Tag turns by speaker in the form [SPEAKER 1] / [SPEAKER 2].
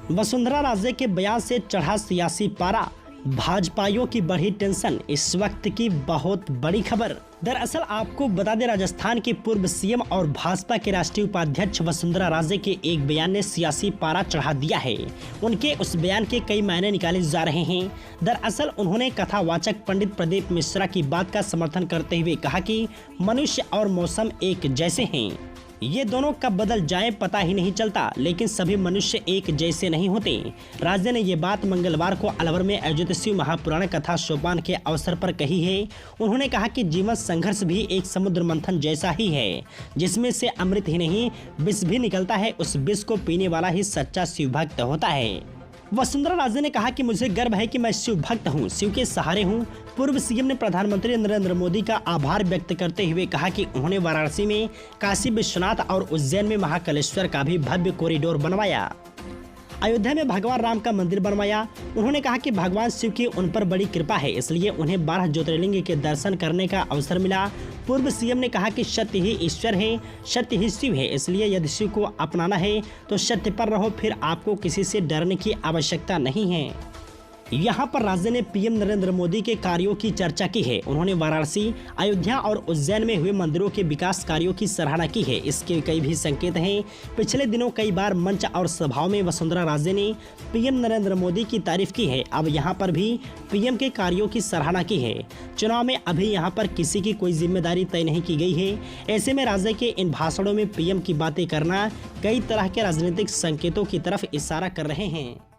[SPEAKER 1] वसुंधरा राजे के बयान से चढ़ा सियासी पारा, भाजपाइयों की बढ़ी टेंशन, इस वक्त की बहुत बड़ी खबर। दरअसल आपको बता दें, राजस्थान के पूर्व सीएम और भाजपा के राष्ट्रीय उपाध्यक्ष वसुंधरा राजे के एक बयान ने सियासी पारा चढ़ा दिया है। उनके उस बयान के कई मायने निकाले जा रहे हैं। दरअसल उन्होंने कथावाचक पंडित प्रदीप मिश्रा की बात का समर्थन करते हुए कहा कि मनुष्य और मौसम एक जैसे हैं, ये दोनों कब बदल जाएं पता ही नहीं चलता, लेकिन सभी मनुष्य एक जैसे नहीं होते। राजे ने ये बात मंगलवार को अलवर में आयोजित शिव महापुराण कथा सोपान के अवसर पर कही है। उन्होंने कहा कि जीवन संघर्ष भी एक समुद्र मंथन जैसा ही है, जिसमें से अमृत ही नहीं विष भी निकलता है। उस विष को पीने वाला ही सच्चा शिव भक्त होता है। वसुंधरा राजे ने कहा कि मुझे गर्व है कि मैं शिव भक्त हूँ, शिव के सहारे हूँ। पूर्व सीएम ने प्रधानमंत्री नरेंद्र मोदी का आभार व्यक्त करते हुए कहा कि उन्होंने वाराणसी में काशी विश्वनाथ और उज्जैन में महाकालेश्वर का भी भव्य कॉरिडोर बनवाया, अयोध्या में भगवान राम का मंदिर बनवाया। उन्होंने कहा कि भगवान शिव की उन पर बड़ी कृपा है, इसलिए उन्हें 12 ज्योतिर्लिंग के दर्शन करने का अवसर मिला। पूर्व सीएम ने कहा कि सत्य ही ईश्वर है, सत्य ही शिव है, इसलिए यदि शिव को अपनाना है तो सत्य पर रहो, फिर आपको किसी से डरने की आवश्यकता नहीं है। यहाँ पर राजे ने पीएम नरेंद्र मोदी के कार्यों की चर्चा की है। उन्होंने वाराणसी, अयोध्या और उज्जैन में हुए मंदिरों के विकास कार्यों की सराहना की है। इसके कई भी संकेत हैं। पिछले दिनों कई बार मंच और सभाओं में वसुंधरा राजे ने पीएम नरेंद्र मोदी की तारीफ की है। अब यहाँ पर भी पीएम के कार्यों की सराहना की है। चुनाव में अभी यहाँ पर किसी की कोई जिम्मेदारी तय नहीं की गई है। ऐसे में राजे के इन भाषणों में पीएम की बातें करना कई तरह के राजनीतिक संकेतों की तरफ इशारा कर रहे हैं।